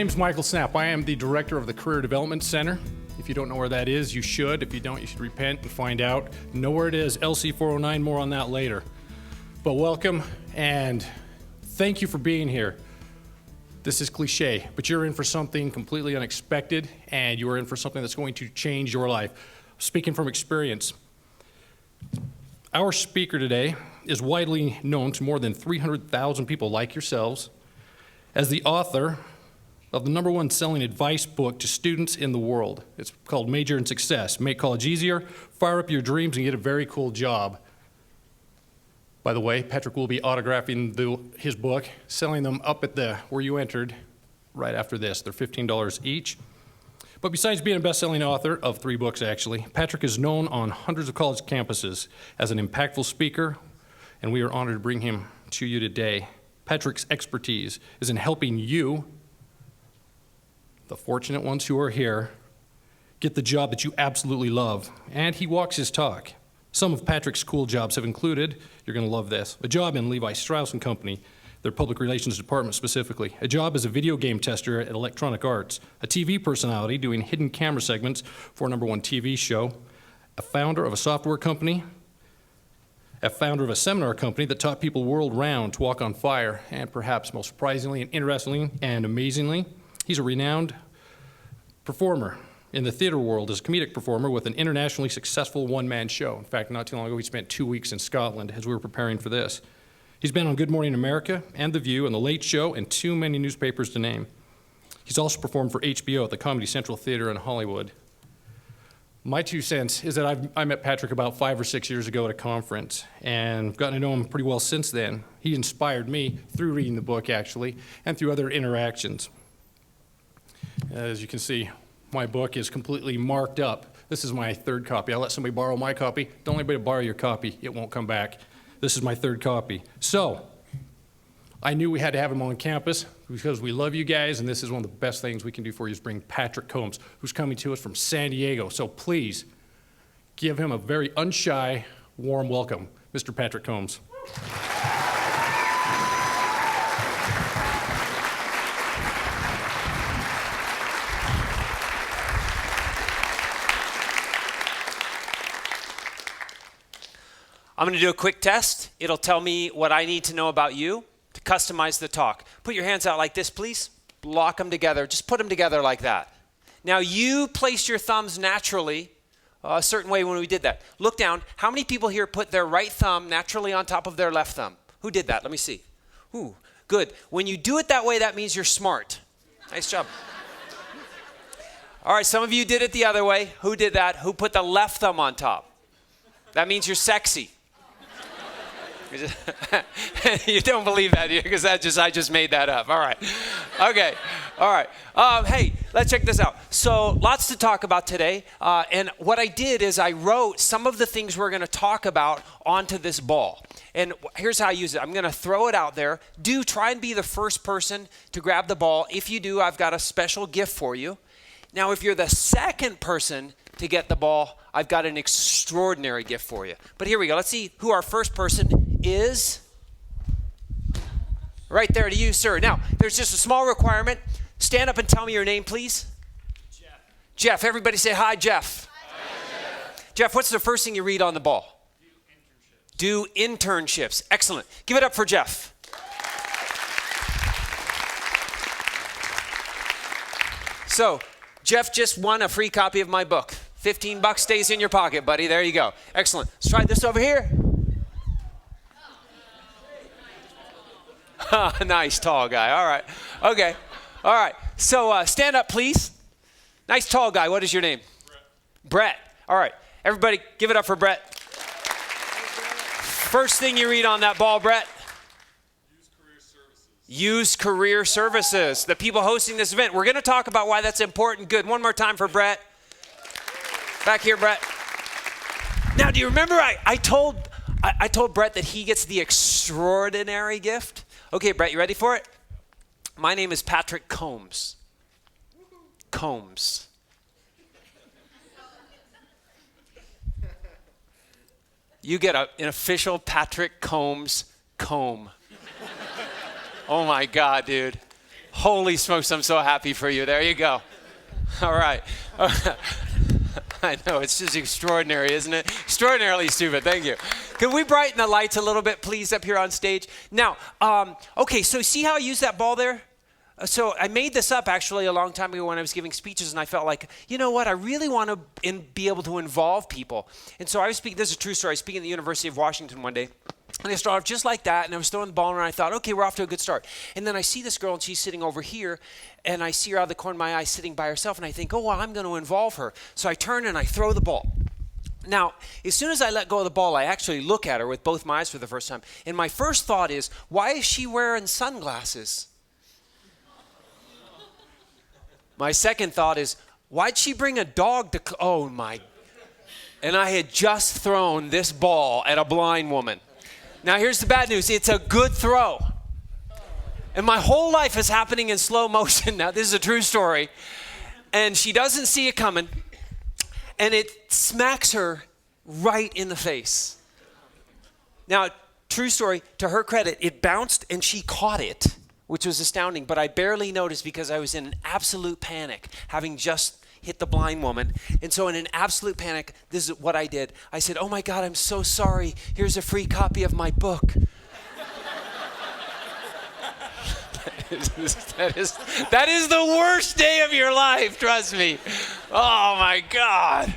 name's Michael Snap. I am the director of the Career Development Center. If you don't know where that is, you should. If you don't, you should repent and find out. Know where it is, LC 409, more on that later. But welcome, and thank you for being here. This is cliche, but you're in for something completely unexpected, and you are in for something that's going to change your life. Speaking from experience, our speaker today is widely known to more than 300,000 people like yourselves as the author of the #1 selling advice book to students in the world. It's called Major in Success, Make College Easier, Fire Up Your Dreams, and Get a Very Cool Job. By the way, Patrick will be autographing his book, selling them up at where you entered right after this. They're $15 each. But besides being a best-selling author of 3 books, actually, Patrick is known on hundreds of college campuses as an impactful speaker, and we are honored to bring him to you today. Patrick's expertise is in helping you, the fortunate ones who are here, get the job that you absolutely love, and he walks his talk. Some of Patrick's cool jobs have included, you're going to love this, a job in Levi Strauss & Company, their public relations department specifically, a job as a video game tester at Electronic Arts, a TV personality doing hidden camera segments for a #1 TV show, a founder of a software company, a founder of a seminar company that taught people world-round to walk on fire, and perhaps most surprisingly and interestingly and amazingly, he's a renowned performer in the theater world as a comedic performer with an internationally successful one-man show. In fact, not too long ago, we spent 2 weeks in Scotland as we were preparing for this. He's been on Good Morning America and The View and The Late Show and too many newspapers to name. He's also performed for HBO at the Comedy Central Theater in Hollywood. My 2 cents is that I met Patrick about 5 or 6 years ago at a conference, and I've gotten to know him pretty well since then. He inspired me through reading the book, actually, and through other interactions. As you can see, my book is completely marked up. This is my 3rd copy. I let somebody borrow my copy. Don't let anybody borrow your copy. It won't come back. This is my 3rd copy. So, I knew we had to have him on campus because we love you guys, and this is one of the best things we can do for you is bring Patrick Combs, who's coming to us from San Diego. So please, give him a very unshy, warm welcome, Mr. Patrick Combs. I'm going to do a quick test. It'll tell me what I need to know about you to customize the talk. Put your hands out like this, please. Lock them together. Just put them together like that. Now, you placed your thumbs naturally a certain way when we did that. Look down. How many people here put their right thumb naturally on top of their left thumb? Who did that? Let me see. Ooh, good. When you do it that way, that means you're smart. Nice job. All right, some of you did it the other way. Who did that? Who put the left thumb on top? That means you're sexy. You don't believe that, because I just made that up. All right. Okay. All right. Hey, let's check this out. So lots to talk about today. And what I did is I wrote some of the things we're going to talk about onto this ball. And here's how I use it. I'm going to throw it out there. Try and be the first person to grab the ball. If you do, I've got a special gift for you. Now, if you're the second person to get the ball, I've got an extraordinary gift for you. But here we go. Let's see who our first person is. Right there to you, sir. Now, there's just a small requirement. Stand up and tell me your name, please. Jeff. Jeff. Everybody say hi, Jeff. Hi, Jeff. Jeff, what's the first thing you read on the ball? Do internships. Excellent. Give it up for Jeff. So, Jeff just won a free copy of my book. $15 stays in your pocket, buddy. There you go. Excellent. Let's try this over here. Nice tall guy. All right. Okay. All right. So stand up, please. Nice tall guy. What is your name? Brett. All right. Everybody give it up for Brett. First thing you read on that ball, Brett. Use career services. The people hosting this event. We're going to talk about why that's important. Good. One more time for Brett. Back here, Brett. Now, do you remember I told Brett that he gets the extraordinary gift? Okay, Brett, you ready for it? My name is Patrick Combs. Combs. You get an official Patrick Combs comb. Oh my God, dude. Holy smokes, I'm so happy for you. There you go. All right. I know, it's just extraordinary, isn't it? Extraordinarily stupid. Thank you. Can we brighten the lights a little bit, please, up here on stage? Now, okay, so see how I use that ball there? So I made this up actually a long time ago when I was giving speeches, and I felt like, you know what, I really want to be able to involve people. And so I was speaking, this is a true story, I was speaking at the University of Washington one day, and I started off just like that, and I was throwing the ball around, and I thought, okay, we're off to a good start. And then I see this girl, and she's sitting over here, and I see her out of the corner of my eye sitting by herself, and I think, oh, well, I'm going to involve her. So I turn and I throw the ball. Now, as soon as I let go of the ball, I actually look at her with both my eyes for the first time, and my first thought is, why is she wearing sunglasses? My second thought is, why'd she bring a dog to, oh my, and I had just thrown this ball at a blind woman. Now here's the bad news, it's a good throw. And my whole life is happening in slow motion. Now this is a true story. And she doesn't see it coming, and it smacks her right in the face. Now, true story, to her credit, it bounced and she caught it, which was astounding, but I barely noticed because I was in an absolute panic, having just hit the blind woman. And so in an absolute panic, this is what I did. I said, oh my God, I'm so sorry. Here's a free copy of my book. That is the worst day of your life, trust me. Oh my God.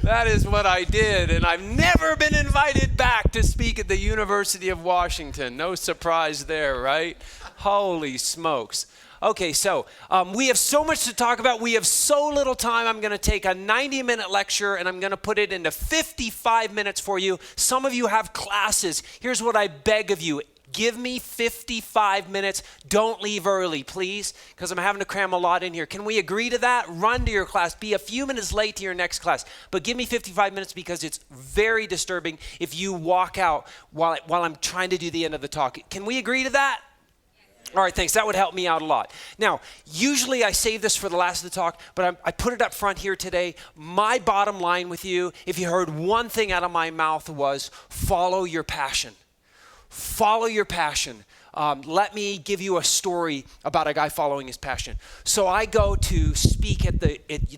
That is what I did, and I've never been invited back to speak at the University of Washington. No surprise there, right? Holy smokes. Okay, so we have so much to talk about. We have so little time. I'm going to take a 90-minute lecture, and I'm going to put it into 55 minutes for you. Some of you have classes. Here's what I beg of you. Give me 55 minutes. Don't leave early, please, because I'm having to cram a lot in here. Can we agree to that? Run to your class. Be a few minutes late to your next class. But give me 55 minutes because it's very disturbing if you walk out while I'm trying to do the end of the talk. Can we agree to that? All right, thanks. That would help me out a lot. Now, usually I save this for the last of the talk, but I put it up front here today. My bottom line with you, if you heard one thing out of my mouth, was follow your passion. Follow your passion. Let me give you a story about a guy following his passion. So I go to speak at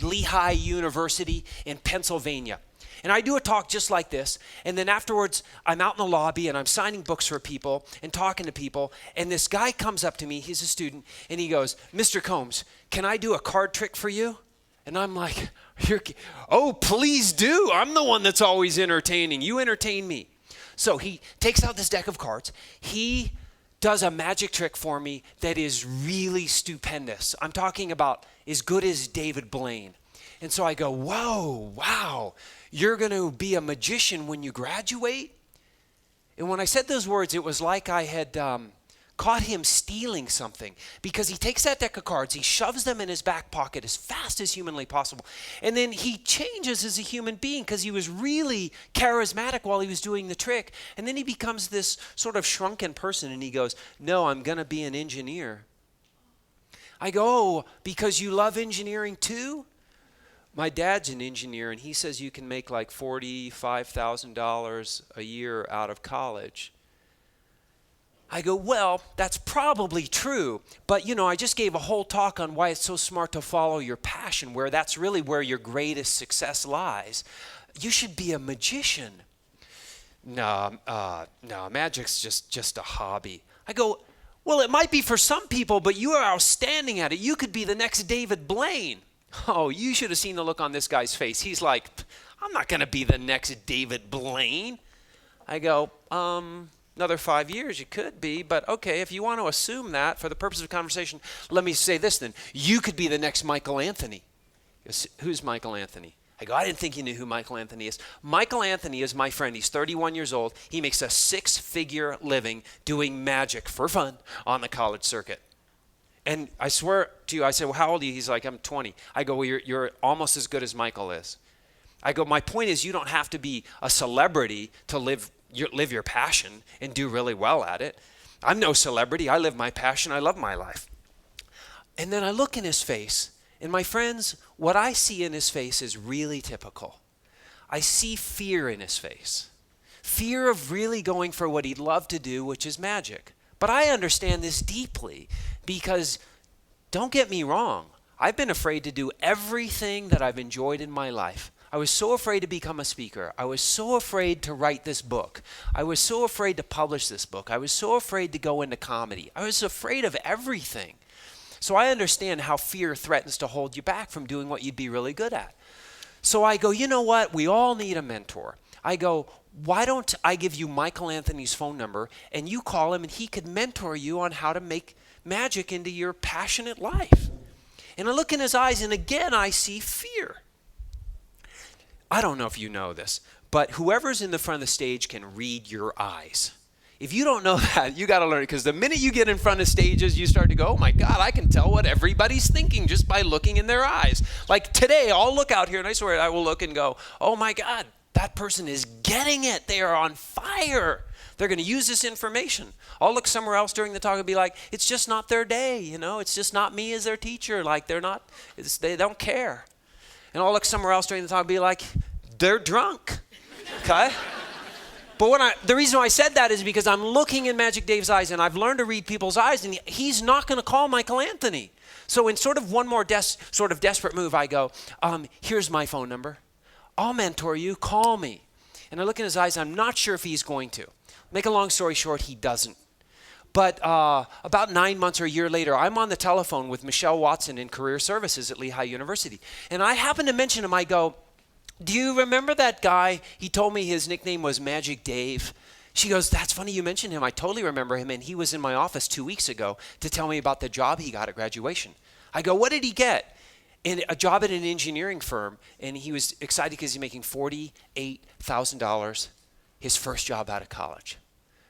Lehigh University in Pennsylvania. And I do a talk just like this. And then afterwards, I'm out in the lobby and I'm signing books for people and talking to people. And this guy comes up to me, he's a student, and he goes, Mr. Combs, can I do a card trick for you? And I'm like, oh, please do. I'm the one that's always entertaining. You entertain me. So he takes out this deck of cards. He does a magic trick for me that is really stupendous. I'm talking about as good as David Blaine. And so I go, whoa, wow, you're going to be a magician when you graduate? And when I said those words, it was like I had caught him stealing something, because he takes that deck of cards, he shoves them in his back pocket as fast as humanly possible, and then he changes as a human being because he was really charismatic while he was doing the trick, and then he becomes this sort of shrunken person, and he goes, no, I'm going to be an engineer. I go, oh, because you love engineering too? My dad's an engineer, and he says you can make like $45,000 a year out of college. I go, well, that's probably true, but I just gave a whole talk on why it's so smart to follow your passion, where that's really where your greatest success lies. You should be a magician. No, magic's just a hobby. I go, well, it might be for some people, but you are outstanding at it. You could be the next David Blaine. Oh, you should have seen the look on this guy's face. He's like, I'm not going to be the next David Blaine. I go, another 5 years, you could be, but okay, if you want to assume that for the purpose of conversation, let me say this then. You could be the next Michael Anthony. Who's Michael Anthony? I go, I didn't think you knew who Michael Anthony is. Michael Anthony is my friend. He's 31 years old. He makes a 6-figure living doing magic for fun on the college circuit. And I swear to you, I said, well, how old are you? He's like, I'm 20. I go, well, you're almost as good as Michael is. I go, my point is you don't have to be a celebrity to live your passion and do really well at it. I'm no celebrity. I live my passion. I love my life. And then I look in his face, and my friends, what I see in his face is really typical. I see fear in his face. Fear of really going for what he'd love to do, which is magic. But I understand this deeply because don't get me wrong. I've been afraid to do everything that I've enjoyed in my life. I was so afraid to become a speaker. I was so afraid to write this book. I was so afraid to publish this book. I was so afraid to go into comedy. I was afraid of everything. So I understand how fear threatens to hold you back from doing what you'd be really good at. So I go, you know what? We all need a mentor. I go, why don't I give you Michael Anthony's phone number and you call him and he could mentor you on how to make magic into your passionate life. And I look in his eyes and again I see fear. I don't know if you know this, but whoever's in the front of the stage can read your eyes. If you don't know that, you got to learn it, because the minute you get in front of stages, you start to go, oh my God, I can tell what everybody's thinking just by looking in their eyes. Like today, I'll look out here and I swear I will look and go, oh my God, that person is getting it. They are on fire. They're going to use this information. I'll look somewhere else during the talk and be like, it's just not their day, you know, it's just not me as their teacher. Like they don't care. And I'll look somewhere else during the talk and be like, they're drunk, okay? But the reason why I said that is because I'm looking in Magic Dave's eyes and I've learned to read people's eyes and he's not going to call Michael Anthony. So in sort of one more sort of desperate move, I go, here's my phone number. I'll mentor you, call me. And I look in his eyes, I'm not sure if he's going to. Make a long story short, he doesn't. But about 9 months or a year later, I'm on the telephone with Michelle Watson in Career Services at Lehigh University. And I happen to mention him, I go, do you remember that guy? He told me his nickname was Magic Dave. She goes, that's funny you mentioned him. I totally remember him. And he was in my office 2 weeks ago to tell me about the job he got at graduation. I go, what did he get? A job at an engineering firm. And he was excited because he's making $48,000, his first job out of college.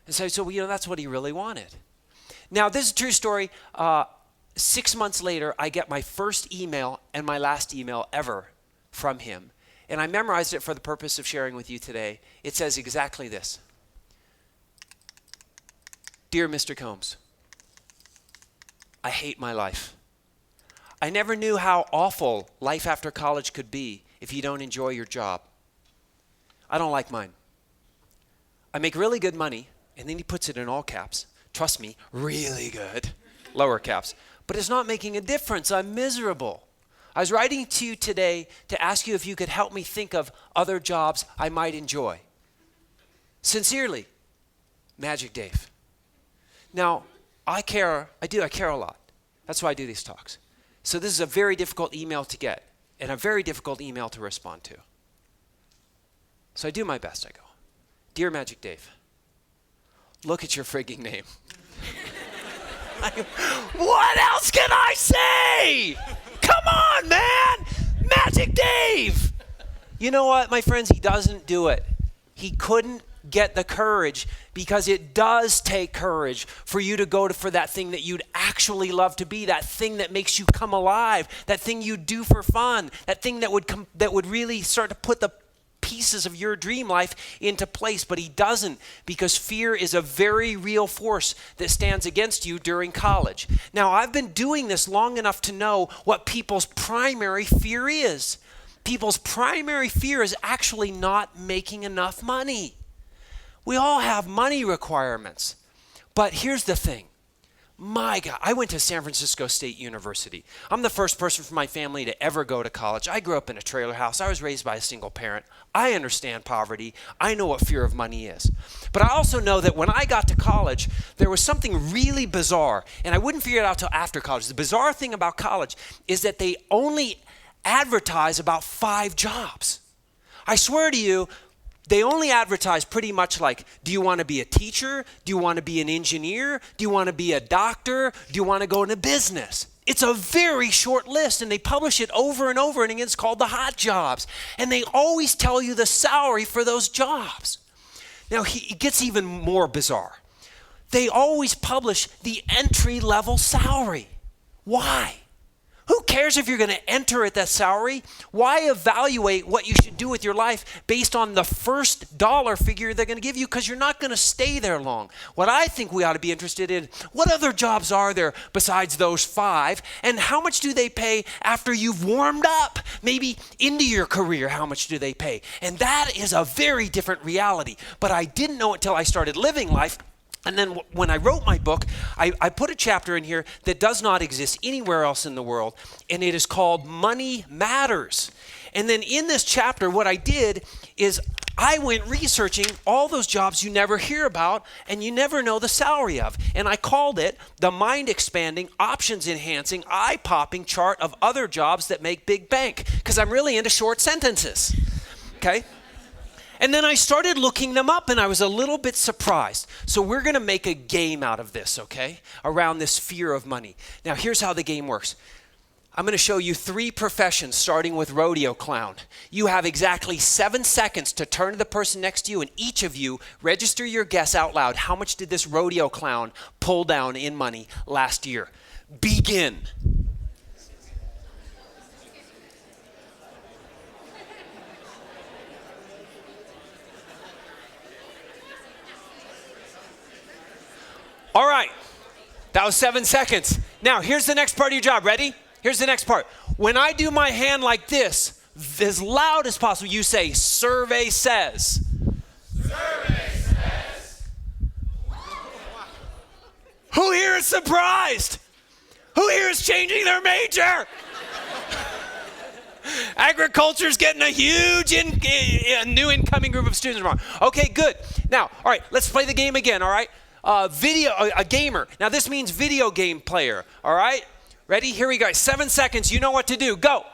And so that's what he really wanted. Now, this is a true story. 6 months later, I get my first email and my last email ever from him. And I memorized it for the purpose of sharing with you today. It says exactly this. Dear Mr. Combs, I hate my life. I never knew how awful life after college could be if you don't enjoy your job. I don't like mine. I make really good money, and then he puts it in all caps. Trust me, really good. Lower caps. But it's not making a difference. I'm miserable. I was writing to you today to ask you if you could help me think of other jobs I might enjoy. Sincerely, Magic Dave. Now, I care a lot. That's why I do these talks. So this is a very difficult email to get and a very difficult email to respond to. So I do my best. I go, Dear Magic Dave, look at your frigging name. What else can I say? Come on, man! Magic Dave! You know what, my friends? He doesn't do it. He couldn't get the courage, because it does take courage for you to go for that thing that you'd actually love to be, that thing that makes you come alive, that thing you do for fun, that thing that would really start to put the pieces of your dream life into place. But he doesn't, because fear is a very real force that stands against you during college. Now, I've been doing this long enough to know what people's primary fear is. People's primary fear is actually not making enough money. We all have money requirements. But here's the thing. My God, I went to San Francisco State University. I'm the first person from my family to ever go to college. I grew up in a trailer house. I was raised by a single parent. I understand poverty. I know what fear of money is. But I also know that when I got to college, there was something really bizarre. And I wouldn't figure it out till after college. The bizarre thing about college is that they only advertise about 5 jobs. I swear to you, they only advertise pretty much like, do you want to be a teacher? Do you want to be an engineer? Do you want to be a doctor? Do you want to go into business? It's a very short list, and they publish it over and over, and again, it's called the hot jobs. And they always tell you the salary for those jobs. Now, it gets even more bizarre. They always publish the entry-level salary. Why? Who cares if you're going to enter at that salary? Why evaluate what you should do with your life based on the first dollar figure they're going to give you, because you're not going to stay there long? What I think we ought to be interested in, what other jobs are there besides those 5, and how much do they pay after you've warmed up? Maybe into your career, how much do they pay? And that is a very different reality. But I didn't know it till I started living life. And then when I wrote my book, I put a chapter in here that does not exist anywhere else in the world, and it is called Money Matters. And then in this chapter, what I did is I went researching all those jobs you never hear about and you never know the salary of. And I called it the mind-expanding, options-enhancing, eye-popping chart of other jobs that make big bank, because I'm really into short sentences, okay? And then I started looking them up, and I was a little bit surprised. So we're going to make a game out of this, okay, around this fear of money. Now, here's how the game works. I'm going to show you 3 professions, starting with rodeo clown. You have exactly 7 seconds to turn to the person next to you, and each of you register your guess out loud. How much did this rodeo clown pull down in money last year? Begin. All right, that was 7 seconds. Now, here's the next part of your job. Ready? Here's the next part. When I do my hand like this, as loud as possible, you say, survey says. Survey says. Who here is surprised? Who here is changing their major? Agriculture's getting a huge new incoming group of students tomorrow. Okay, good. Now, all right, let's play the game again, all right? A gamer. Now, this means video game player, all right? Ready? Here we go. 7 seconds. You know what to do. Go.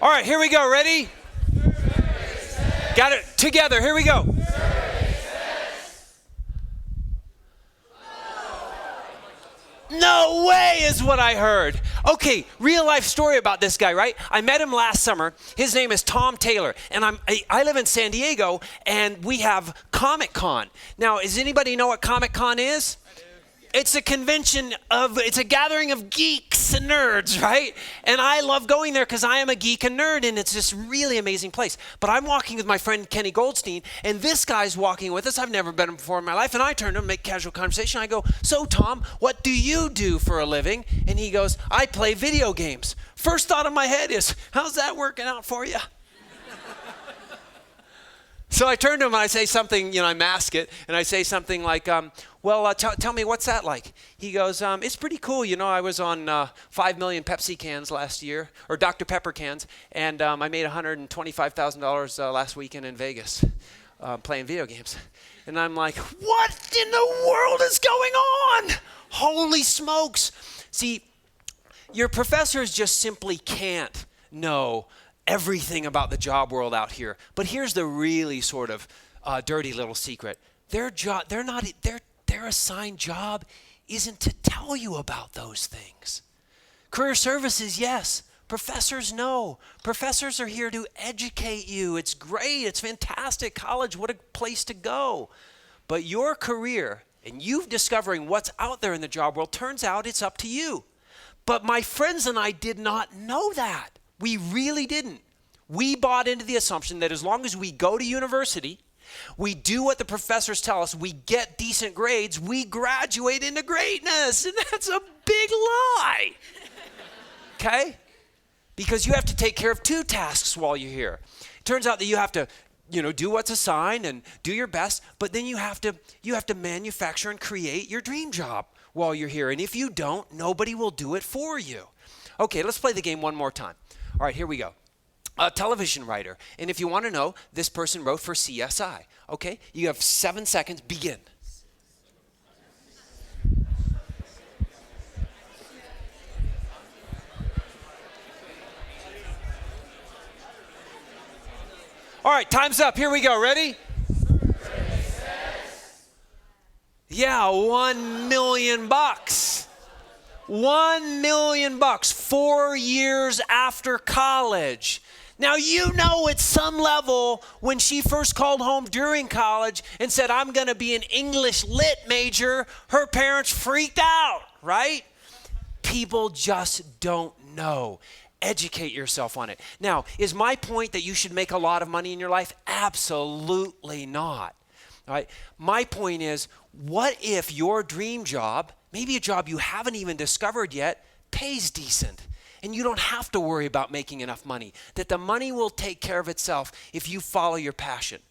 All right, here we go. Ready? Got it. Together. Here we go. No way is what I heard. Okay, real life story about this guy, right? I met him last summer. His name is Tom Taylor, and I live in San Diego, and we have Comic-Con. Now, does anybody know what Comic-Con is? It's a convention it's a gathering of geeks and nerds, right? And I love going there because I am a geek and nerd, and it's this really amazing place. But I'm walking with my friend Kenny Goldstein, and this guy's walking with us. I've never met him before in my life, and I turn to him, make casual conversation. I go, so Tom, what do you do for a living? And he goes, I play video games. First thought in my head is, how's that working out for you? So I turn to him and I say something, I mask it, and I say something like, tell me, what's that like? He goes, it's pretty cool. I was on 5 million Pepsi cans last year, or Dr. Pepper cans, and I made $125,000 last weekend in Vegas playing video games. And I'm like, what in the world is going on? Holy smokes. See, your professors just simply can't know everything about the job world out here. But here's the really sort of dirty little secret. Their assigned job isn't to tell you about those things. Career services, yes. Professors, no. Professors are here to educate you. It's great. It's fantastic. College, what a place to go. But your career and you discovering what's out there in the job world, turns out it's up to you. But my friends and I did not know that. We really didn't. We bought into the assumption that as long as we go to university, we do what the professors tell us, we get decent grades, we graduate into greatness. And that's a big lie. Okay? Because you have to take care of 2 tasks while you're here. It turns out that you have to, do what's assigned and do your best, but then you have to manufacture and create your dream job while you're here. And if you don't, nobody will do it for you. Okay, let's play the game one more time. All right, here we go. A television writer. And if you want to know, this person wrote for CSI. Okay, you have 7 seconds. Begin. All right, time's up. Here we go. Ready? Yeah, $1 million. $1 million, 4 years after college. Now, at some level, when she first called home during college and said, I'm going to be an English lit major, her parents freaked out, right? People just don't know. Educate yourself on it. Now, is my point that you should make a lot of money in your life? Absolutely not. All right? My point is, what if your dream job, maybe a job you haven't even discovered yet, pays decent, and you don't have to worry about making enough money, that the money will take care of itself if you follow your passion.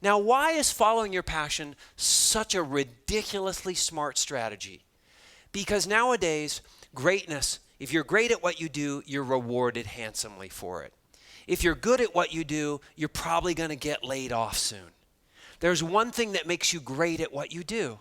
Now, why is following your passion such a ridiculously smart strategy? Because nowadays, greatness, if you're great at what you do, you're rewarded handsomely for it. If you're good at what you do, you're probably going to get laid off soon. There's one thing that makes you great at what you do,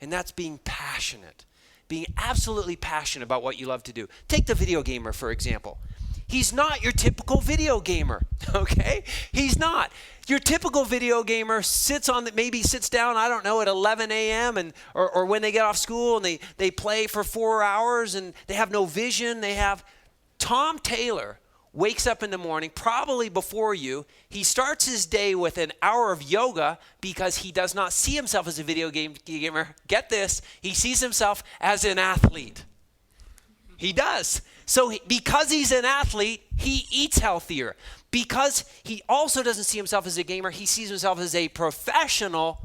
and that's being passionate. Being absolutely passionate about what you love to do. Take the video gamer, for example. He's not your typical video gamer, okay? He's not. Your typical video gamer sits down, I don't know, at 11 a.m. or when they get off school and they play for 4 hours and they have no vision. Tom Taylor wakes up in the morning, probably before you. He starts his day with an hour of yoga because he does not see himself as a video gamer. Get this, he sees himself as an athlete. He does. So because he's an athlete, he eats healthier. Because he also doesn't see himself as a gamer, he sees himself as a professional.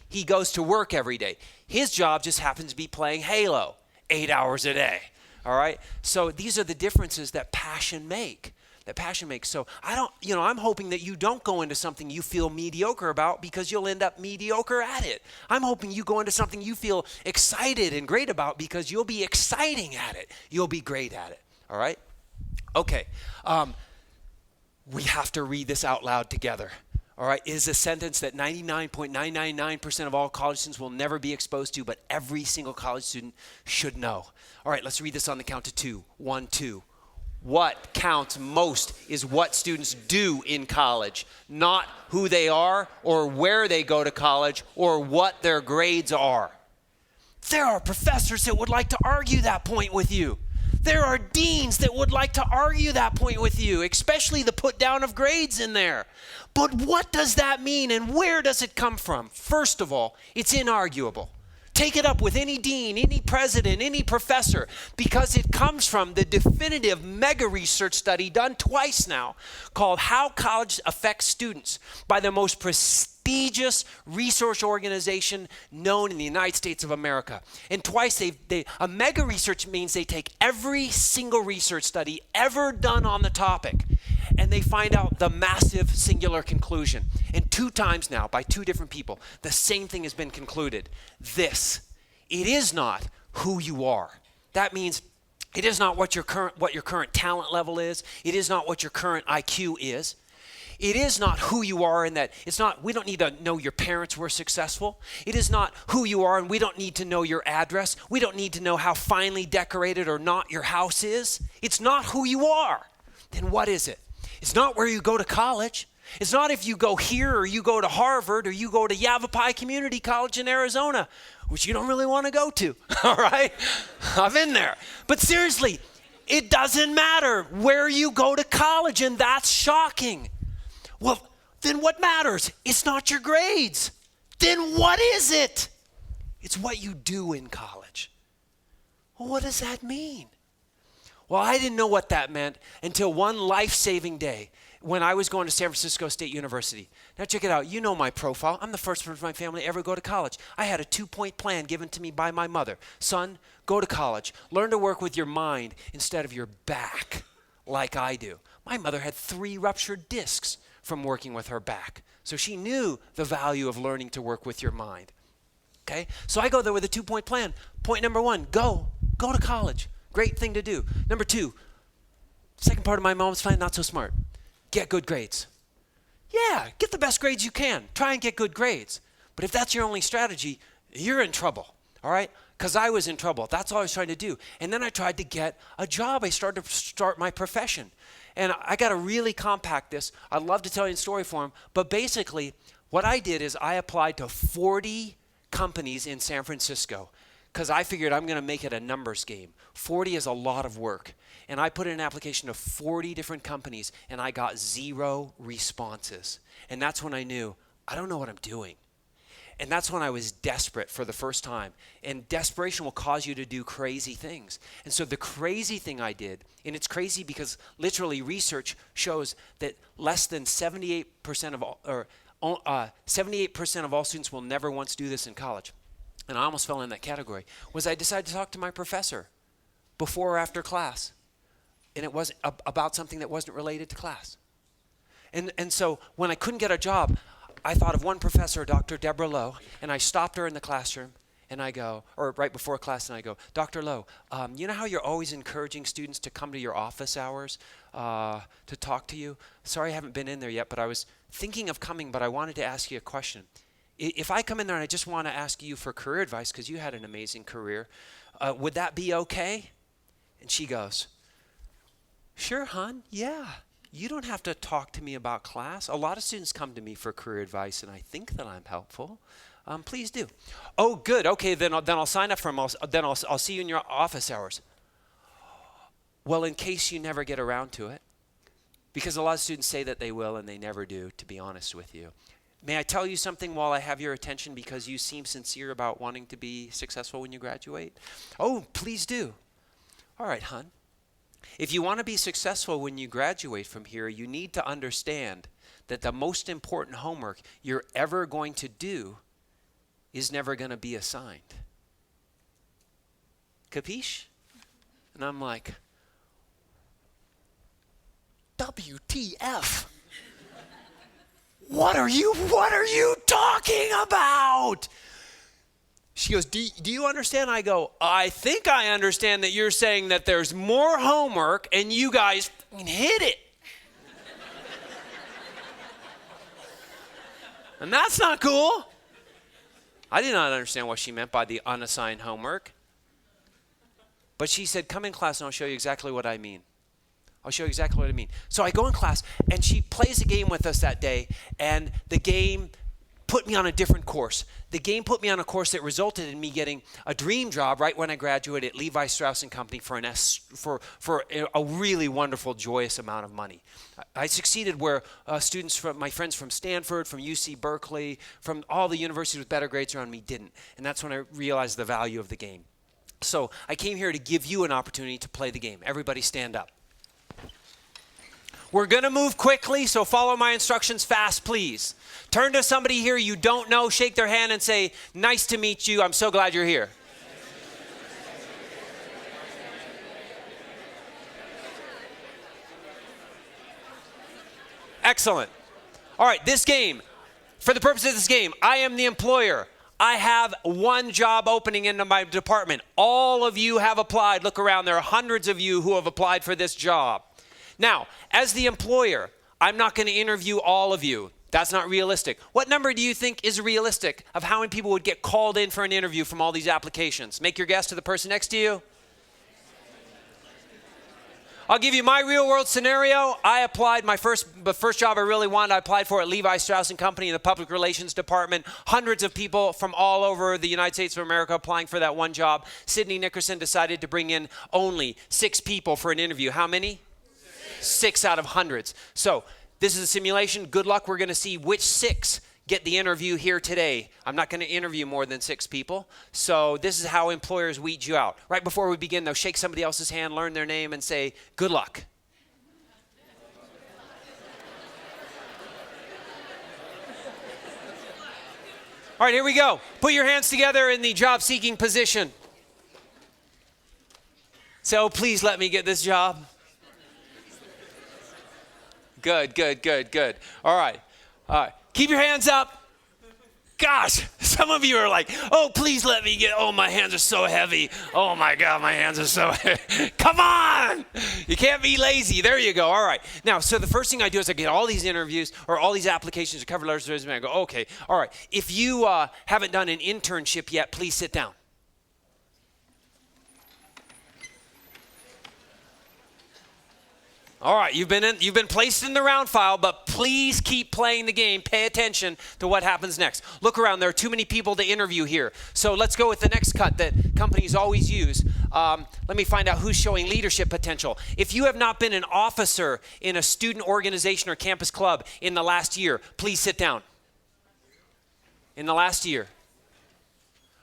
He goes to work every day. His job just happens to be playing Halo 8 hours a day. All right? So these are the differences that passion makes. So I'm hoping that you don't go into something you feel mediocre about because you'll end up mediocre at it. I'm hoping you go into something you feel excited and great about because you'll be exciting at it. You'll be great at it. All right? Okay. We have to read this out loud together. All right? It is a sentence that 99.999% of all college students will never be exposed to, but every single college student should know. All right, let's read this on the count of 2. 1, 2. What counts most is what students do in college, not who they are or where they go to college or what their grades are. There are professors that would like to argue that point with you. There are deans that would like to argue that point with you, especially the put down of grades in there. But what does that mean and where does it come from? First of all, it's inarguable. Take it up with any dean, any president, any professor, because it comes from the definitive mega research study done twice now called How College Affects Students by the most prestigious research organization known in the United States of America. And twice a mega research means they take every single research study ever done on the topic and they find out the massive singular conclusion. And 2 times now, by 2 different people, the same thing has been concluded. It is not who you are. That means it is not what your current talent level is. It is not what your current IQ is. It is not who you are in that we don't need to know your parents were successful. It is not who you are and we don't need to know your address. We don't need to know how finely decorated or not your house is. It's not who you are. Then what is it? It's not where you go to college. It's not if you go here or you go to Harvard or you go to Yavapai Community College in Arizona, which you don't really want to go to, all right? I've been there. But seriously, it doesn't matter where you go to college, and that's shocking. Well, then what matters? It's not your grades. Then what is it? It's what you do in college. Well, what does that mean? Well, I didn't know what that meant until one life-saving day when I was going to San Francisco State University. Now check it out. You know my profile. I'm the first person in my family to ever go to college. I had a 2-point plan given to me by my mother. Son, go to college. Learn to work with your mind instead of your back like I do. My mother had 3 ruptured discs from working with her back. So she knew the value of learning to work with your mind. Okay? So I go there with a 2-point plan. Point number 1, go to college. Great thing to do. Number 2, second part of my mom's plan, not so smart. Get good grades. Yeah, get the best grades you can. Try and get good grades. But if that's your only strategy, you're in trouble, all right? Because I was in trouble. That's all I was trying to do. And then I tried to get a job. I started to start my profession. And I got to really compact this. I'd love to tell you in story form. But basically, what I did is I applied to 40 companies in San Francisco because I figured I'm going to make it a numbers game. 40 is a lot of work. And I put in an application to 40 different companies, and I got 0 responses. And that's when I knew, I don't know what I'm doing. And that's when I was desperate for the first time. And desperation will cause you to do crazy things. And so the crazy thing I did, and it's crazy because literally research shows that less than 78% of all students will never once do this in college. And I almost fell in that category, was I decided to talk to my professor. before or after class. And it wasn't about something that wasn't related to class. And so when I couldn't get a job, I thought of one professor, Dr. Deborah Lowe, and I stopped her in the classroom, and I go, or right before class, and I go, Dr. Lowe, you know how you're always encouraging students to come to your office hours to talk to you? Sorry I haven't been in there yet, but I was thinking of coming, but I wanted to ask you a question. If I come in there and I just want to ask you for career advice, because you had an amazing career, would that be okay? And she goes, sure, hon, yeah. You don't have to talk to me about class. A lot of students come to me for career advice, and I think that I'm helpful. Please do. Oh, good. Okay, then I'll sign up for them. I'll see you in your office hours. Well, in case you never get around to it, because a lot of students say that they will, and they never do, to be honest with you. May I tell you something while I have your attention, because you seem sincere about wanting to be successful when you graduate? Oh, please do. All right, hon. If you want to be successful when you graduate from here, you need to understand that the most important homework you're ever going to do is never going to be assigned. Capiche? And I'm like, WTF? What are you talking about? She goes, do you understand? I go, I think I understand that you're saying that there's more homework and you guys hit it. And that's not cool. I did not understand what she meant by the unassigned homework. But she said, come in class and I'll show you exactly what I mean. I'll show you exactly what I mean. So I go in class and she plays a game with us that day, and the game put me on a different course. The game put me on a course that resulted in me getting a dream job right when I graduated at Levi Strauss & Company for a really wonderful, joyous amount of money. I succeeded where students from my friends from Stanford, from UC Berkeley, from all the universities with better grades around me didn't. And that's when I realized the value of the game. So I came here to give you an opportunity to play the game. Everybody stand up. We're going to move quickly, so follow my instructions fast, please. Turn to somebody here you don't know, shake their hand and say, nice to meet you, I'm so glad you're here. Excellent. All right, this game, for the purpose of this game, I am the employer. I have one job opening in my department. All of you have applied. Look around, there are hundreds of you who have applied for this job. Now, as the employer, I'm not going to interview all of you. That's not realistic. What number do you think is realistic of how many people would get called in for an interview from all these applications? Make your guess to the person next to you. I'll give you my real world scenario. I applied the first job I really wanted, I applied for at Levi Strauss & Company in the public relations department. Hundreds of people from all over the United States of America applying for that one job. Sidney Nickerson decided to bring in only 6 people for an interview. How many? 6 out of hundreds. So this is a simulation. Good luck. We're going to see which 6 get the interview here today. I'm not going to interview more than 6 people. So this is how employers weed you out. Right before we begin, though, shake somebody else's hand, learn their name, and say, good luck. All right, here we go. Put your hands together in the job-seeking position. So please let me get this job. Good. All right. Keep your hands up. Gosh, some of you are like, oh, please let me get, oh, my hands are so heavy. Oh, my God, my hands are so heavy. Come on. You can't be lazy. There you go. All right. Now, so the first thing I do is I get all these interviews or all these applications or cover letters, resume. I go, okay. All right. If you haven't done an internship yet, please sit down. All right, you've been placed in the round file, but please keep playing the game. Pay attention to what happens next. Look around. There are too many people to interview here. So let's go with the next cut that companies always use. Let me find out who's showing leadership potential. If you have not been an officer in a student organization or campus club in the last year, please sit down. In the last year.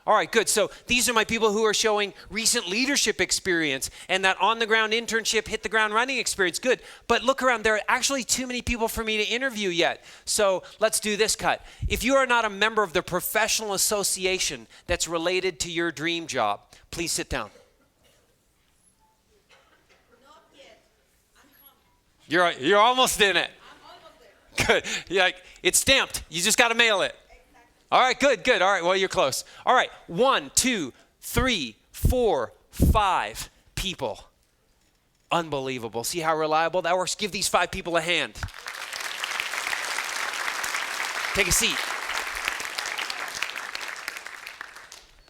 All right, good. So these are my people who are showing recent leadership experience and that on-the-ground internship, hit-the-ground-running experience. Good. But look around. There are actually too many people for me to interview yet. So let's do this cut. If you are not a member of the professional association that's related to your dream job, please sit down. You're almost in it. Good. Yeah, it's stamped. You just got to mail it. All right, good. All right, well, you're close. All right, 1, 2, 3, 4, 5 people. Unbelievable. See how reliable that works? Give these 5 people a hand. Take a seat.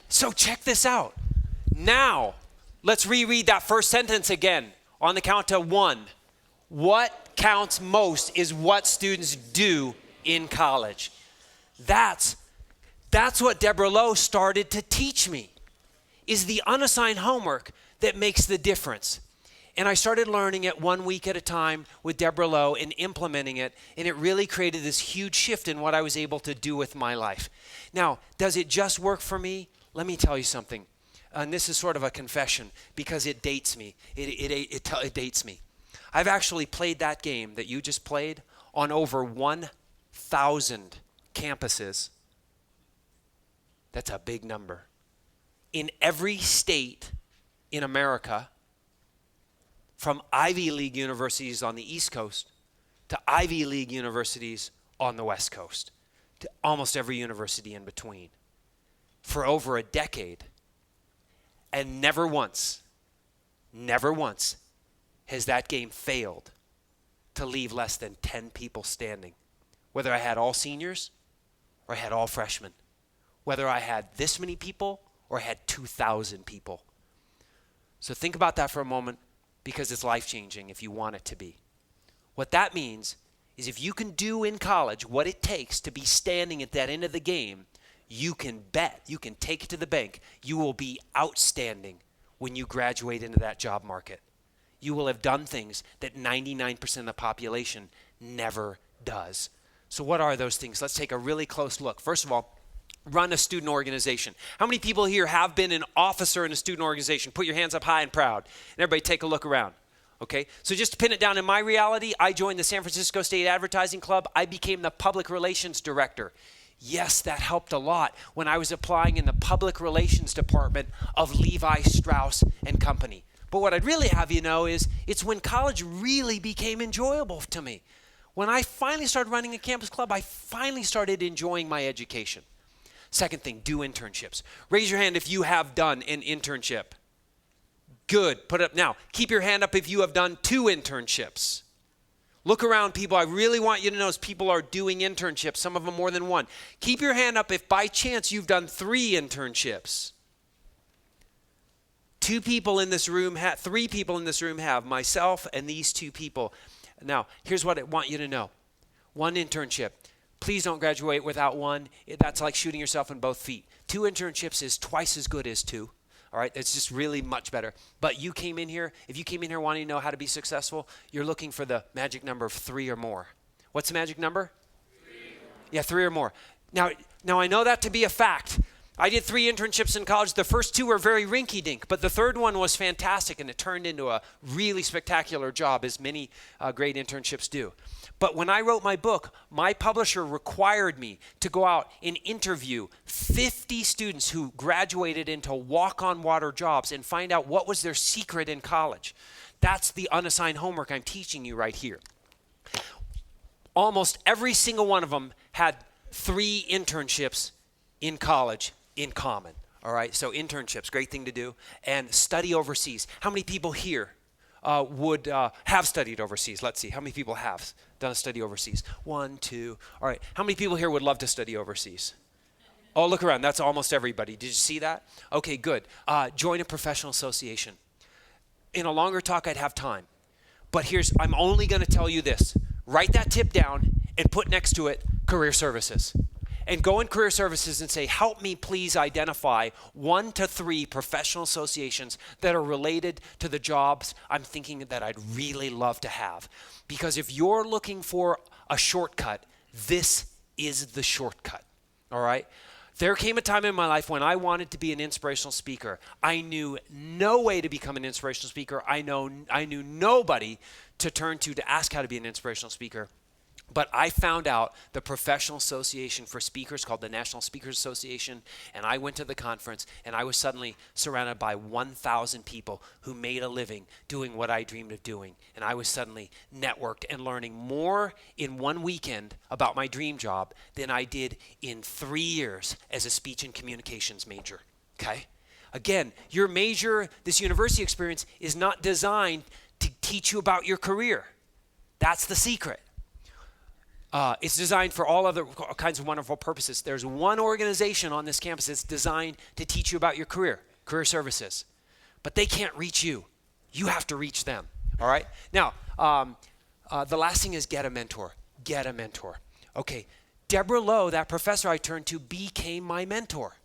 So check this out. Now, let's reread that first sentence again on the count of 1. What counts most is what students do in college. That's what Deborah Lowe started to teach me, is the unassigned homework that makes the difference. And I started learning it 1 week at a time with Deborah Lowe and implementing it, and it really created this huge shift in what I was able to do with my life. Now, does it just work for me? Let me tell you something. And this is sort of a confession because it dates me. It dates me. I've actually played that game that you just played on over 1,000 campuses. That's a big number. In every state in America, from Ivy League universities on the East Coast to Ivy League universities on the West Coast, to almost every university in between, for over a decade. And never once has that game failed to leave less than 10 people standing. Whether I had all seniors or I had all freshmen. Whether I had this many people or I had 2,000 people. So think about that for a moment, because it's life-changing if you want it to be. What that means is if you can do in college what it takes to be standing at that end of the game, you can bet, you can take it to the bank, you will be outstanding when you graduate into that job market. You will have done things that 99% of the population never does. So what are those things? Let's take a really close look. First of all, run a student organization. How many people here have been an officer in a student organization? Put your hands up high and proud. And everybody take a look around. Okay, so just to pin it down in my reality, I joined the San Francisco State Advertising Club. I became the public relations director. Yes, that helped a lot when I was applying in the public relations department of Levi Strauss and Company. But what I'd really have you know is it's when college really became enjoyable to me. When I finally started running a campus club, I finally started enjoying my education. Second thing, do internships. Raise your hand if you have done an internship. Good, put it up now. Keep your hand up if you have done 2 internships. Look around, people. I really want you to notice people are doing internships, some of them more than 1. Keep your hand up if by chance you've done 3 internships. 3 people in this room have, myself and these 2 people. Now, here's what I want you to know. 1 internship. Please don't graduate without 1. That's like shooting yourself in both feet. 2 internships is twice as good as 2. All right, it's just really much better. But you came in here, if you came in here wanting to know how to be successful, you're looking for the magic number of 3 or more. What's the magic number? 3. Yeah, 3 or more. Now I know that to be a fact. I did 3 internships in college. The first 2 were very rinky-dink, but the third one was fantastic, and it turned into a really spectacular job, as many great internships do. But when I wrote my book, my publisher required me to go out and interview 50 students who graduated into walk-on-water jobs and find out what was their secret in college. That's the unassigned homework I'm teaching you right here. Almost every single one of them had 3 internships in college in common. All right, so internships, great thing to do. And study overseas. How many people here would have studied overseas? Let's see, how many people have done a study overseas? 1, 2, all right. How many people here would love to study overseas? Oh, look around, that's almost everybody. Did you see that? Okay, good. Join a professional association. In a longer talk, I'd have time. But I'm only gonna tell you this. Write that tip down and put next to it career services. And go in career services and say, help me please identify 1 to 3 professional associations that are related to the jobs I'm thinking that I'd really love to have. Because if you're looking for a shortcut, this is the shortcut, all right? There came a time in my life when I wanted to be an inspirational speaker. I knew no way to become an inspirational speaker. I knew nobody to turn to ask how to be an inspirational speaker. But I found out the professional association for speakers called the National Speakers Association, and I went to the conference, and I was suddenly surrounded by 1,000 people who made a living doing what I dreamed of doing. And I was suddenly networked and learning more in one weekend about my dream job than I did in 3 years as a speech and communications major, okay? Again, your major, this university experience, is not designed to teach you about your career. That's the secret. It's designed for all other kinds of wonderful purposes. There's one organization on this campus that's designed to teach you about your career services. But they can't reach you. You have to reach them, all right? Now, the last thing is get a mentor. Get a mentor. Okay, Deborah Lowe, that professor I turned to, became my mentor.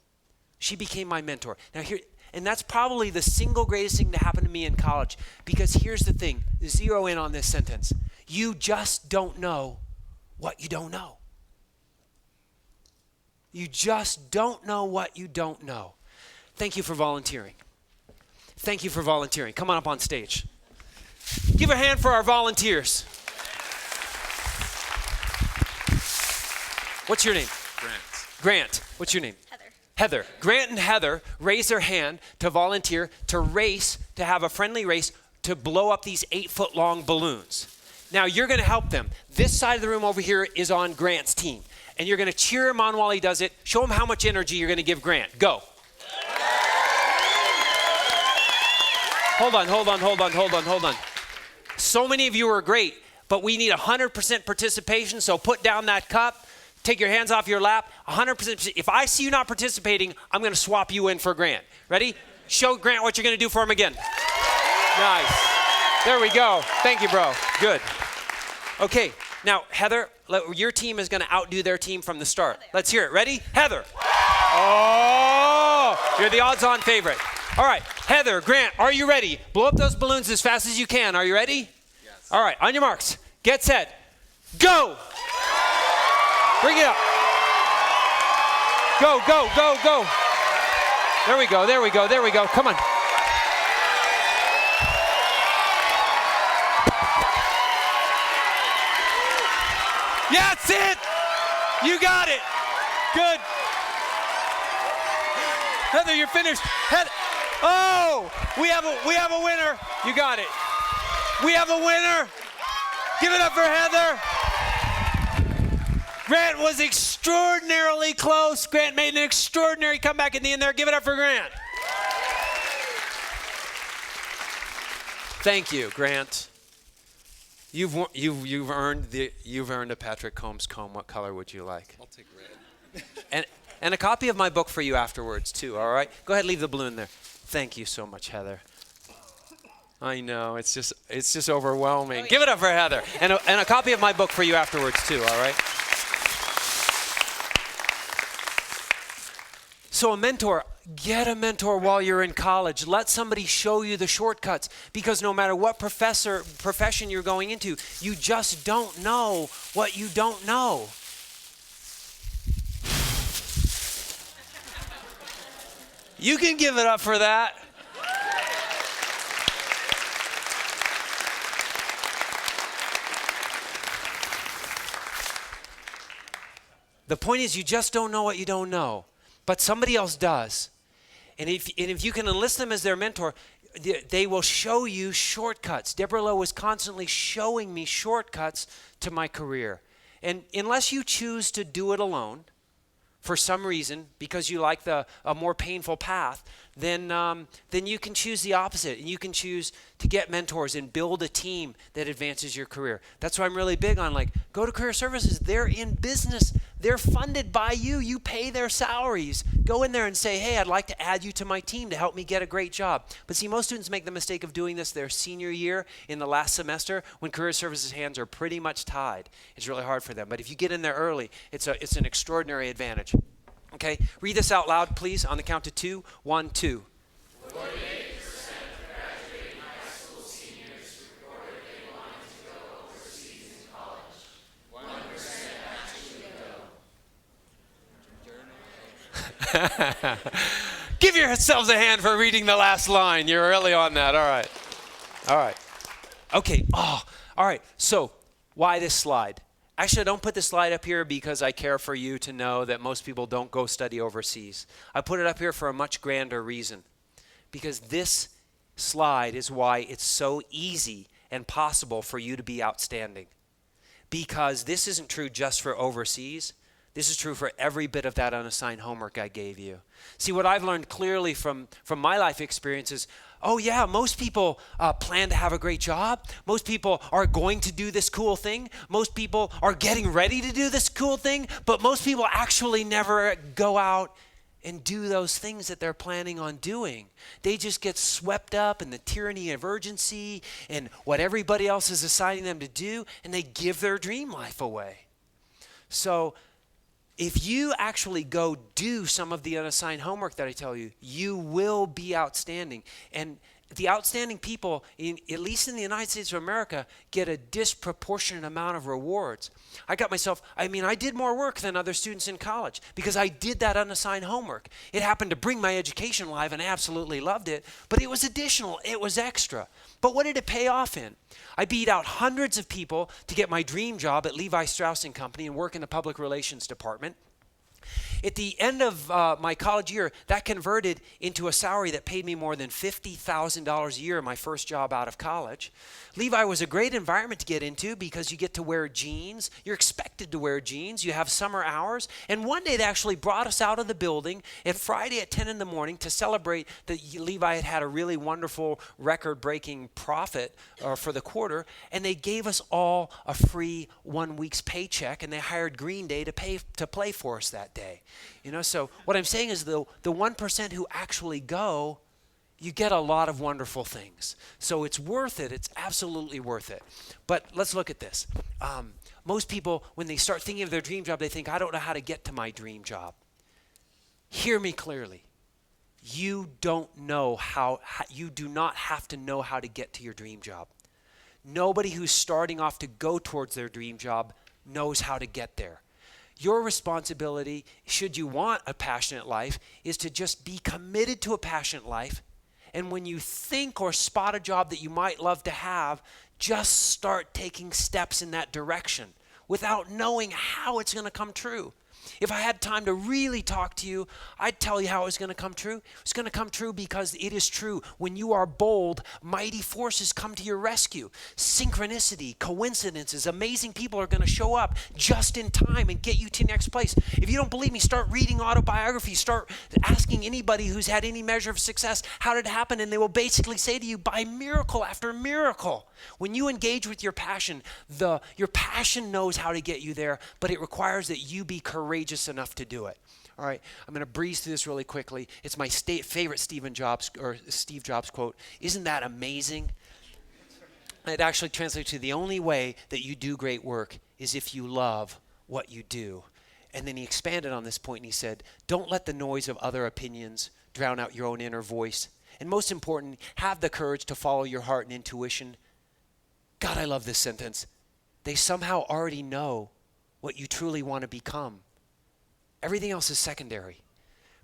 She became my mentor. Now here, and that's probably the single greatest thing to happen to me in college, because here's the thing, zero in on this sentence. You just don't know what you don't know. You just don't know what you don't know. Thank you for volunteering. Thank you for volunteering. Come on up on stage. Give a hand for our volunteers. What's your name? Grant. What's your name? Heather. Grant and Heather raised their hand to volunteer to race, to have a friendly race, to blow up these 8-foot-long balloons. Now, you're going to help them. This side of the room over here is on Grant's team. And you're going to cheer him on while he does it. Show him how much energy you're going to give Grant. Go. Hold on. So many of you are great, but we need 100% participation, so put down that cup. Take your hands off your lap. 100%. If I see you not participating, I'm going to swap you in for Grant. Ready? Show Grant what you're going to do for him again. Nice. There we go. Thank you, bro. Good. Okay. Now, Heather, your team is going to outdo their team from the start. Let's hear it. Ready? Heather. Oh, you're the odds-on favorite. All right. Heather, Grant, are you ready? Blow up those balloons as fast as you can. Are you ready? Yes. All right. On your marks. Get set. Go. Bring it up. Go. There we go. Come on. Yeah, that's it. You got it. Good. Heather, you're finished. Oh, we have a winner. You got it. We have a winner. Give it up for Heather. Grant was extraordinarily close. Grant made an extraordinary comeback in the end there. Give it up for Grant. Thank you, Grant. You've earned a Patrick Combs comb. What color would you like? I'll take red. and a copy of my book for you afterwards too. All right. Go ahead, leave the balloon there. Thank you so much, Heather. I know it's just overwhelming. Give it up for Heather. And a copy of my book for you afterwards too. All right. So a mentor, get a mentor while you're in college. Let somebody show you the shortcuts, because no matter what profession you're going into, you just don't know what you don't know. You can give it up for that. The point is, you just don't know what you don't know. But somebody else does. And if you can enlist them as their mentor, they will show you shortcuts. Deborah Lowe was constantly showing me shortcuts to my career. And unless you choose to do it alone, for some reason, because you like a more painful path, then you can choose the opposite. And you can choose to get mentors and build a team that advances your career. That's why I'm really big on, go to career services. They're in business. They're funded by you. You pay their salaries. Go in there and say, hey, I'd like to add you to my team to help me get a great job. But see, most students make the mistake of doing this their senior year in the last semester when career services hands are pretty much tied. It's really hard for them. But if you get in there early, it's an extraordinary advantage. Okay, read this out loud, please, on the count of 2. 1, 2. 48% of graduating high school seniors reported they wanted to go overseas in college. 1% actually go. Give yourselves a hand for reading the last line. You're really on that. All right. Okay. All right. So, why this slide? Actually, I don't put this slide up here because I care for you to know that most people don't go study overseas. I put it up here for a much grander reason. Because this slide is why it's so easy and possible for you to be outstanding. Because this isn't true just for overseas. This is true for every bit of that unassigned homework I gave you. See, what I've learned clearly from my life experience is, oh yeah, most people plan to have a great job. Most people are going to do this cool thing. Most people are getting ready to do this cool thing. But most people actually never go out and do those things that they're planning on doing. They just get swept up in the tyranny of urgency and what everybody else is assigning them to do, and they give their dream life away. So if you actually go do some of the unassigned homework that I tell you, you will be outstanding. And the outstanding people, at least in the United States of America, get a disproportionate amount of rewards. I did more work than other students in college because I did that unassigned homework. It happened to bring my education alive, and I absolutely loved it, but it was additional, it was extra. But what did it pay off in? I beat out hundreds of people to get my dream job at Levi Strauss & Company and work in the public relations department. At the end of my college year, that converted into a salary that paid me more than $50,000 a year in my first job out of college. Levi was a great environment to get into because you get to wear jeans. You're expected to wear jeans. You have summer hours. And one day they actually brought us out of the building at Friday at 10 in the morning to celebrate that Levi had a really wonderful record-breaking profit for the quarter. And they gave us all a free 1 week's paycheck, and they hired Green Day to play for us that day. So what I'm saying is the 1% who actually go, you get a lot of wonderful things. So it's worth it. It's absolutely worth it. But let's look at this. Most people, when they start thinking of their dream job, they think, I don't know how to get to my dream job. Hear me clearly. You don't know how you do not have to know how to get to your dream job. Nobody who's starting off to go towards their dream job knows how to get there. Your responsibility, should you want a passionate life, is to just be committed to a passionate life. And when you think or spot a job that you might love to have, just start taking steps in that direction without knowing how it's going to come true. If I had time to really talk to you, I'd tell you how it was going to come true. It's going to come true because it is true. When you are bold, mighty forces come to your rescue. Synchronicity, coincidences, amazing people are going to show up just in time and get you to the next place. If you don't believe me, start reading autobiographies. Start asking anybody who's had any measure of success, how did it happen? And they will basically say to you, by miracle after miracle. When you engage with your passion, your passion knows how to get you there, but it requires that you be courageous enough to do it. All right, I'm going to breeze through this really quickly. It's my favorite Steve Jobs quote. Isn't that amazing? It actually translates to the only way that you do great work is if you love what you do. And then he expanded on this point and he said, don't let the noise of other opinions drown out your own inner voice. And most important, have the courage to follow your heart and intuition. God, I love this sentence. They somehow already know what you truly want to become. Everything else is secondary.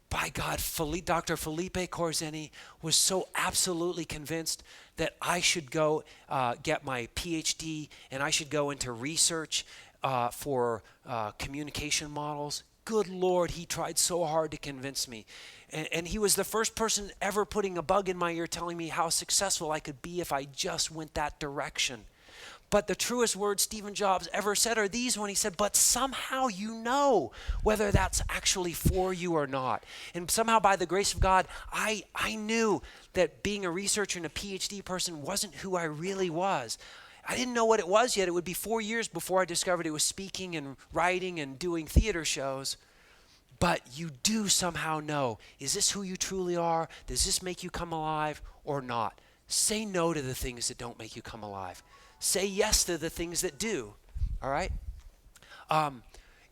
By God, Dr. Felipe Corzeni was so absolutely convinced that I should go get my PhD and I should go into research for communication models. Good Lord, he tried so hard to convince me. And he was the first person ever putting a bug in my ear telling me how successful I could be if I just went that direction. But the truest words Stephen Jobs ever said are these when he said, but somehow you know whether that's actually for you or not. And somehow by the grace of God, I knew that being a researcher and a PhD person wasn't who I really was. I didn't know what it was yet. It would be 4 years before I discovered it was speaking and writing and doing theater shows. But you do somehow know, is this who you truly are? Does this make you come alive or not? Say no to the things that don't make you come alive. Say yes to the things that do, all right? I'm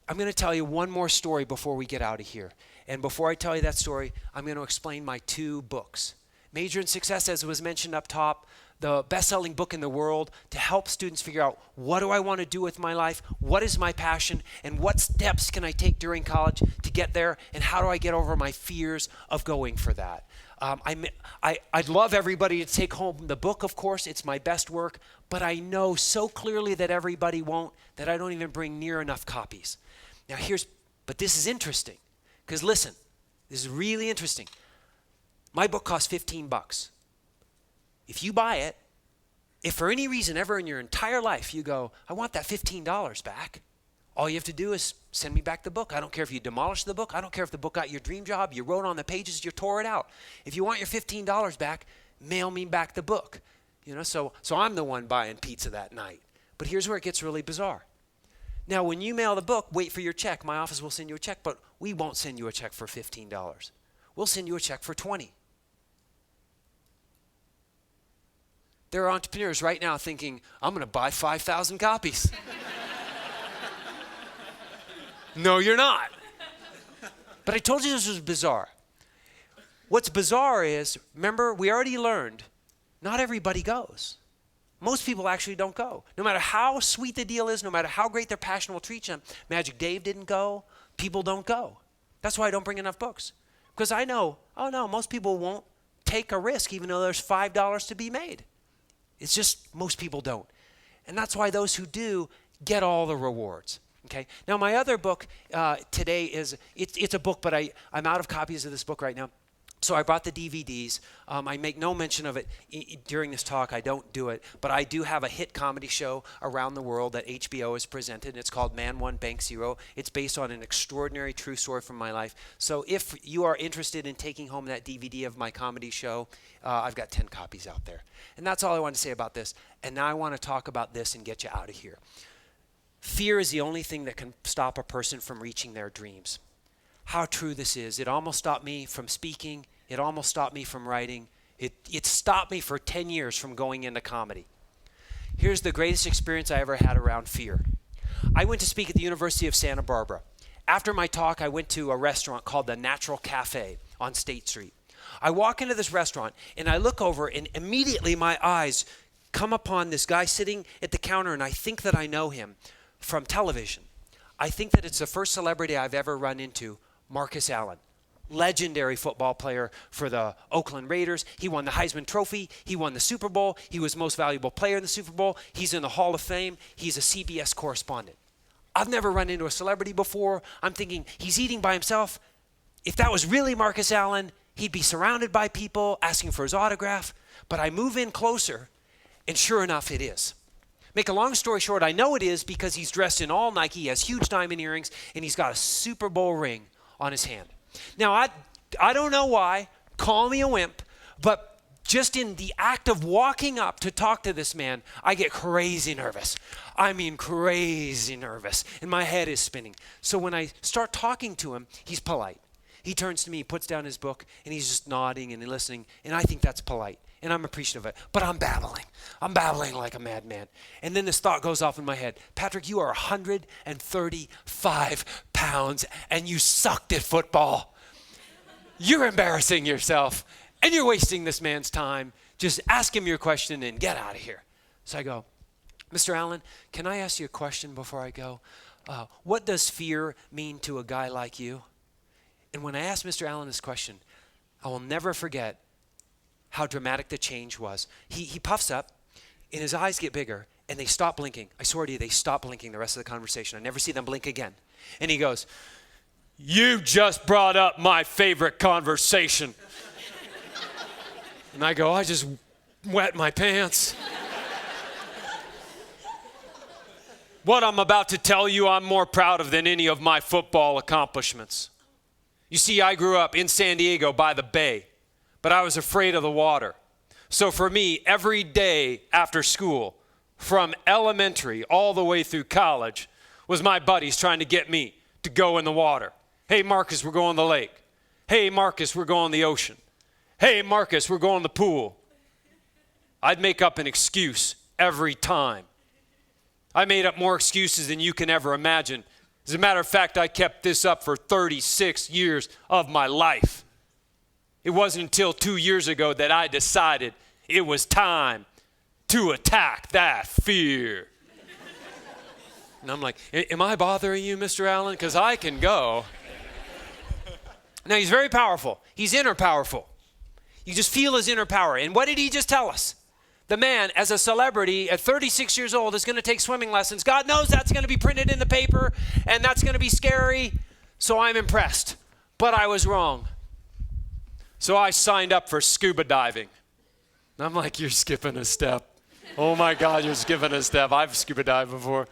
going to tell you one more story before we get out of here. And before I tell you that story, I'm going to explain my 2 books. Major in Success, as was mentioned up top, the best-selling book in the world to help students figure out, what do I want to do with my life? What is my passion? And what steps can I take during college to get there? And how do I get over my fears of going for that? I'd love everybody to take home the book, of course. It's my best work. But I know so clearly that everybody won't, that I don't even bring near enough copies. Now but this is interesting. Because listen, this is really interesting. My book costs $15. If you buy it, if for any reason ever in your entire life you go, I want that $15 back, all you have to do is send me back the book. I don't care if you demolish the book. I don't care if the book got your dream job, you wrote on the pages, you tore it out. If you want your $15 back, mail me back the book. So I'm the one buying pizza that night. But here's where it gets really bizarre. Now, when you mail the book, wait for your check. My office will send you a check, but we won't send you a check for $15. We'll send you a check for $20. There are entrepreneurs right now thinking, I'm going to buy 5,000 copies. No, you're not. But I told you this was bizarre. What's bizarre is, remember, we already learned, not everybody goes. Most people actually don't go. No matter how sweet the deal is, no matter how great their passion will treat them, Magic Dave didn't go, people don't go. That's why I don't bring enough books. Because I know, most people won't take a risk even though there's $5 to be made. It's just most people don't. And that's why those who do get all the rewards. Okay. Now my other book today it's a book, but I'm out of copies of this book right now. So I brought the DVDs. I make no mention of it during this talk. I don't do it. But I do have a hit comedy show around the world that HBO has presented. It's called Man One, Bank Zero. It's based on an extraordinary true story from my life. So if you are interested in taking home that DVD of my comedy show, I've got 10 copies out there. And that's all I want to say about this. And now I want to talk about this and get you out of here. Fear is the only thing that can stop a person from reaching their dreams. How true this is. It almost stopped me from speaking. It almost stopped me from writing. It stopped me for 10 years from going into comedy. Here's the greatest experience I ever had around fear. I went to speak at the University of Santa Barbara. After my talk, I went to a restaurant called the Natural Cafe on State Street. I walk into this restaurant and I look over and immediately my eyes come upon this guy sitting at the counter, and I think that I know him from television. I think that it's the first celebrity I've ever run into, Marcus Allen. Legendary football player for the Oakland Raiders. He won the Heisman Trophy. He won the Super Bowl. He was most valuable player in the Super Bowl. He's in the Hall of Fame. He's a CBS correspondent. I've never run into a celebrity before. I'm thinking he's eating by himself. If that was really Marcus Allen, he'd be surrounded by people asking for his autograph. But I move in closer, and sure enough, it is. Make a long story short, I know it is because he's dressed in all Nike. He has huge diamond earrings, and he's got a Super Bowl ring on his hand. Now, I don't know why, call me a wimp, but just in the act of walking up to talk to this man, I get crazy nervous. I mean crazy nervous, and my head is spinning. So when I start talking to him, he's polite. He turns to me, puts down his book, and he's just nodding and listening, and I think that's polite, and I'm appreciative of it. But I'm babbling. I'm babbling like a madman. And then this thought goes off in my head. Patrick, you are 135 pounds, and you sucked at football. You're embarrassing yourself, and you're wasting this man's time. Just ask him your question and get out of here. So I go, Mr. Allen, can I ask you a question before I go? What does fear mean to a guy like you? And when I asked Mr. Allen this question, I will never forget how dramatic the change was. He puffs up, and his eyes get bigger, and they stop blinking. I swear to you, they stop blinking the rest of the conversation. I never see them blink again. And he goes, "You just brought up my favorite conversation." And I go, I just wet my pants. What I'm about to tell you, I'm more proud of than any of my football accomplishments. You see, I grew up in San Diego by the bay, but I was afraid of the water. So for me, every day after school, from elementary all the way through college, was my buddies trying to get me to go in the water. Hey, Marcus, we're going to the lake. Hey, Marcus, we're going to the ocean. Hey, Marcus, we're going to the pool. I'd make up an excuse every time. I made up more excuses than you can ever imagine. As a matter of fact, I kept this up for 36 years of my life. It wasn't until 2 years ago that I decided it was time to attack that fear. And I'm like, am I bothering you, Mr. Allen? Because I can go. Now, he's very powerful. He's inner powerful. You just feel his inner power. And what did he just tell us? The man, as a celebrity at 36 years old, is going to take swimming lessons. God knows that's going to be printed in the paper, and that's going to be scary. So I'm impressed. But I was wrong. So I signed up for scuba diving. And I'm like, you're skipping a step. Oh my God, you're skipping a step. I've scuba dived before.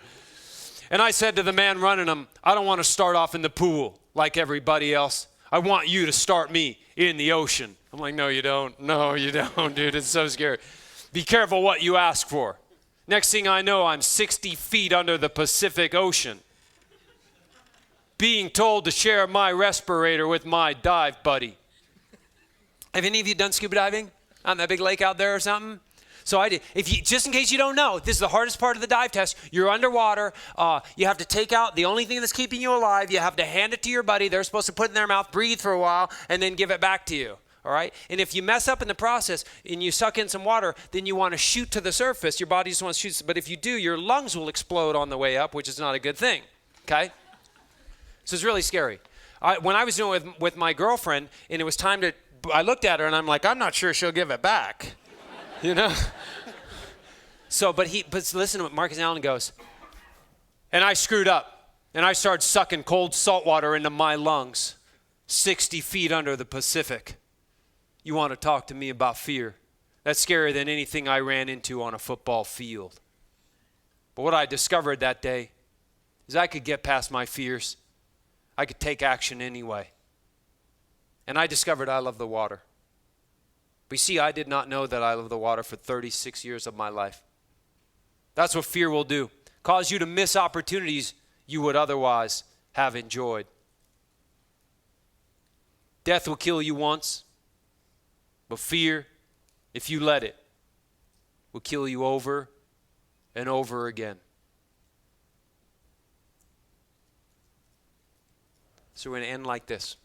And I said to the man running them, I don't want to start off in the pool like everybody else. I want you to start me in the ocean. I'm like, no, you don't. No, you don't, dude. It's so scary. Be careful what you ask for. Next thing I know, I'm 60 feet under the Pacific Ocean, being told to share my respirator with my dive buddy. Have any of you done scuba diving on that big lake out there or something? So I did. Just in case you don't know, this is the hardest part of the dive test. You're underwater. You have to take out the only thing that's keeping you alive. You have to hand it to your buddy. They're supposed to put it in their mouth, breathe for a while, and then give it back to you. All right? And if you mess up in the process and you suck in some water, then you want to shoot to the surface. Your body just wants to shoot. But if you do, your lungs will explode on the way up, which is not a good thing. Okay? So it's really scary. When I was doing it with my girlfriend, and it was time to, I looked at her and I'm like, I'm not sure she'll give it back. You know? So, but listen to what Marcus Allen goes. And I screwed up. And I started sucking cold salt water into my lungs, 60 feet under the Pacific. You want to talk to me about fear? That's scarier than anything I ran into on a football field. But what I discovered that day is I could get past my fears. I could take action anyway. And I discovered I love the water. But you see, I did not know that I love the water for 36 years of my life. That's what fear will do. Cause you to miss opportunities you would otherwise have enjoyed. Death will kill you once, but fear, if you let it, will kill you over and over again. So we're going to end like this.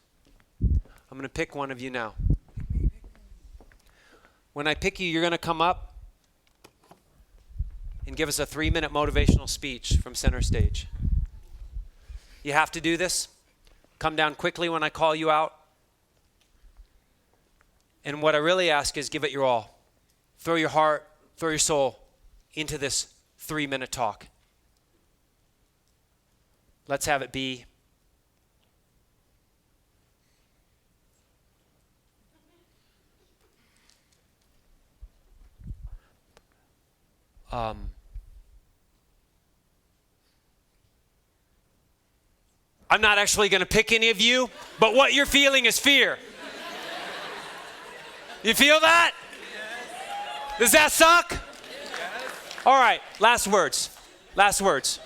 I'm going to pick one of you now. When I pick you, you're going to come up and give us a 3-minute motivational speech from center stage. You have to do this. Come down quickly when I call you out. And what I really ask is give it your all. Throw your heart, throw your soul into this 3-minute talk. Let's have it be I'm not actually going to pick any of you, but what you're feeling is fear. You feel that? Does that suck? All right, last words. Last words.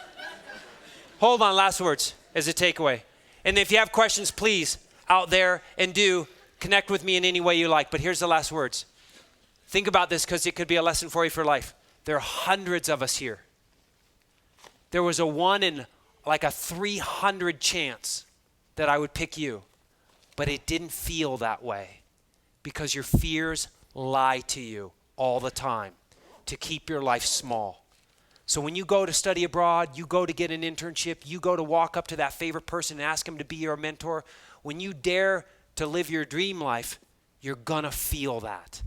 Hold on, last words as a takeaway. And if you have questions, please, out there, and do connect with me in any way you like. But here's the last words. Think about this because it could be a lesson for you for life. There are hundreds of us here. There was a 1 in like a 300 chance that I would pick you, but it didn't feel that way because your fears lie to you all the time to keep your life small. So when you go to study abroad, you go to get an internship, you go to walk up to that favorite person and ask him to be your mentor, when you dare to live your dream life, you're gonna feel that.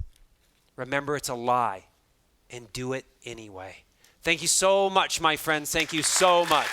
Remember, it's a lie. And do it anyway. Thank you so much, my friends. Thank you so much.